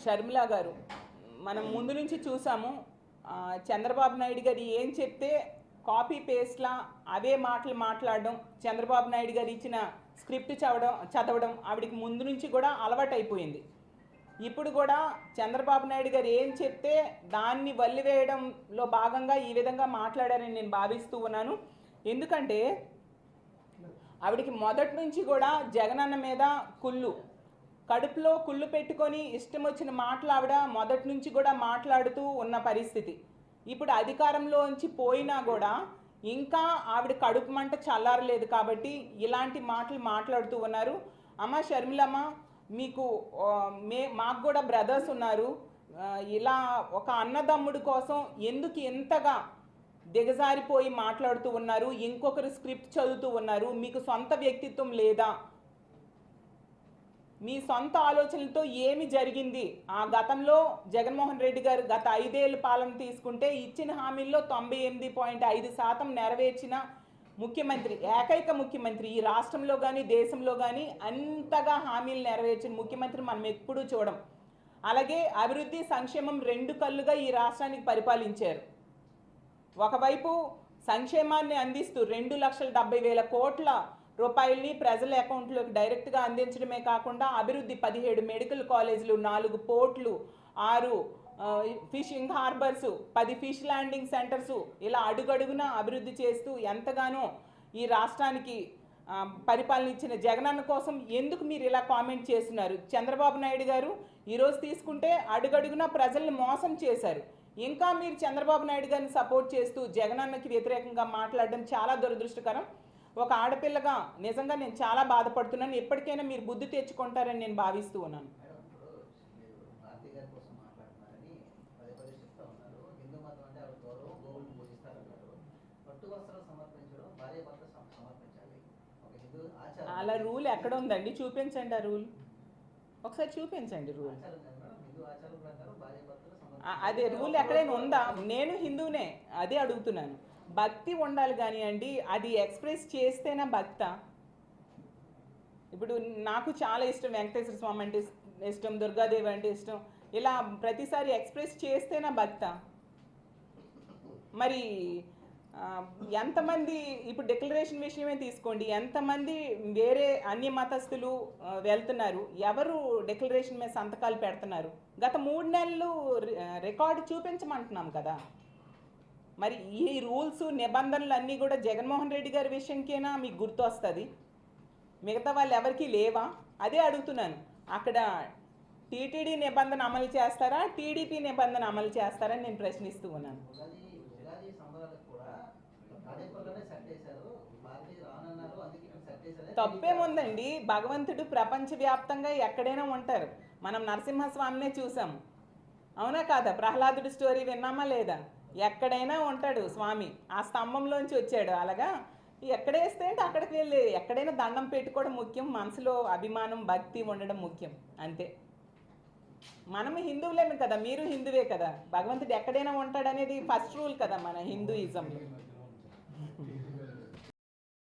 షర్మిల గారు మనం ముందు నుంచి చూసాము. చంద్రబాబు నాయుడు గారు ఏం చెప్తే కాపీ పేస్ట్లా అవే మాటలు మాట్లాడడం, చంద్రబాబు నాయుడు గారు ఇచ్చిన స్క్రిప్ట్ చదవడం ఆవిడికి ముందు నుంచి కూడా అలవాటు అయిపోయింది. ఇప్పుడు కూడా చంద్రబాబు నాయుడు గారు ఏం చెప్తే దాన్ని వల్లివేయడంలో భాగంగా ఈ విధంగా మాట్లాడారని నేను భావిస్తూ ఉన్నాను. ఎందుకంటే ఆవిడికి మొదటి నుంచి కూడా జగనన్న మీద కడుపులో కుళ్ళు పెట్టుకొని ఇష్టం వచ్చిన మాటలు ఆవిడ మొదటి నుంచి కూడా మాట్లాడుతూ ఉన్న పరిస్థితి. ఇప్పుడు అధికారంలోంచి పోయినా కూడా ఇంకా ఆవిడ కడుపు మంట చల్లారలేదు కాబట్టి ఇలాంటి మాటలు మాట్లాడుతూ ఉన్నారు. అమ్మ షర్మిలమ్మ, మాకు కూడా బ్రదర్స్ ఉన్నారు. ఇలా ఒక అన్నదమ్ముడి కోసం ఎందుకు ఎంతగా దిగజారిపోయి మాట్లాడుతూ ఉన్నారు? ఇంకొకరు స్క్రిప్ట్ చదువుతూ ఉన్నారు. మీకు సొంత వ్యక్తిత్వం లేదా? మీ సొంత ఆలోచనలతో ఏమి జరిగింది? ఆ గతంలో జగన్మోహన్ రెడ్డి గారు గత 5 ఏళ్ళ పాలన తీసుకుంటే ఇచ్చిన హామీల్లో 98.5% నెరవేర్చిన ముఖ్యమంత్రి, ఏకైక ముఖ్యమంత్రి ఈ రాష్ట్రంలో కానీ దేశంలో కానీ అంతగా హామీలు నెరవేర్చిన ముఖ్యమంత్రి మనం ఎప్పుడూ చూడం. అలాగే అభివృద్ధి సంక్షేమం 2 కళ్ళుగా ఈ రాష్ట్రానికి పరిపాలించారు. ఒకవైపు సంక్షేమాన్ని అందిస్తూ 2,70,000 కోట్ల రూపాయలని ప్రజల అకౌంట్లోకి డైరెక్ట్గా అందించడమే కాకుండా అభివృద్ధి 17 మెడికల్ కాలేజీలు, 4 పోర్ట్లు, 6 ఫిషింగ్ హార్బర్సు, 10 ఫిష్ ల్యాండింగ్ సెంటర్సు, ఇలా అడుగడుగున అభివృద్ధి చేస్తూ ఎంతగానో ఈ రాష్ట్రానికి పరిపాలన ఇచ్చిన జగనన్న కోసం ఎందుకు మీరు ఇలా కామెంట్ చేస్తున్నారు? చంద్రబాబు నాయుడు గారు ఈరోజు తీసుకుంటే అడుగడుగున ప్రజల్ని మోసం చేశారు. ఇంకా మీరు చంద్రబాబు నాయుడు గారిని సపోర్ట్ చేస్తూ జగనన్నకి వ్యతిరేకంగా మాట్లాడడం చాలా దురదృష్టకరం. ఒక ఆడపిల్లగా నిజంగా నేను చాలా బాధపడుతున్నాను. ఎప్పటికైనా మీరు బుద్ధి తెచ్చుకుంటారని నేను భావిస్తూ ఉన్నాను. అలా రూల్ ఎక్కడ ఉందండి? చూపించండి ఆ రూల్, ఒకసారి చూపించండి రూల్. అదే రూల్ ఎక్కడైనా ఉందా? నేను హిందూనే, అదే అడుగుతున్నాను. భక్తి ఉండాలి కానీ అండి, అది ఎక్స్ప్రెస్ చేస్తేనే భక్త. ఇప్పుడు నాకు చాలా ఇష్టం, వెంకటేశ్వర స్వామి అంటే ఇష్టం, దుర్గాదేవి అంటే ఇష్టం. ఇలా ప్రతిసారి ఎక్స్ప్రెస్ చేస్తేనే భక్త. మరి ఎంతమంది ఇప్పుడు డిక్లరేషన్ విషయమే తీసుకోండి, ఎంతమంది వేరే అన్య మతస్థులు వెళ్తున్నారు, ఎవరు డిక్లరేషన్ మీద సంతకాలు పెడుతున్నారు? గత 3 నెలలు రికార్డు చూపించమంటున్నాం కదా. మరి ఈ రూల్స్ నిబంధనలు అన్నీ కూడా జగన్మోహన్ రెడ్డి గారి విషయంకేనా మీకు గుర్తు వస్తుంది? మిగతా వాళ్ళు ఎవరికి లేవా? అదే అడుగుతున్నాను. అక్కడ టీటీడీ నిబంధన అమలు చేస్తారా, టీడీపీ నిబంధన అమలు చేస్తారని నేను ప్రశ్నిస్తూ ఉన్నాను. తప్పేముందండి? భగవంతుడు ప్రపంచవ్యాప్తంగా ఎక్కడైనా ఉంటారు. మనం నరసింహస్వామినే చూసాము, అవునా కాదా? ప్రహ్లాదుడి స్టోరీ విన్నామా లేదా? ఎక్కడైనా ఉంటాడు స్వామి, ఆ స్తంభంలోంచి వచ్చాడు. అలాగా ఎక్కడేస్తే అంటే అక్కడికి వెళ్ళి ఎక్కడైనా దండం పెట్టుకోవడం ముఖ్యం, మనసులో అభిమానం భక్తి ఉండడం ముఖ్యం, అంతే. మనం హిందువులేమే కదా, మీరు హిందువే కదా. భగవంతుడు ఎక్కడైనా ఉంటాడనేది ఫస్ట్ రూల్ కదా మన హిందూయిజంలో.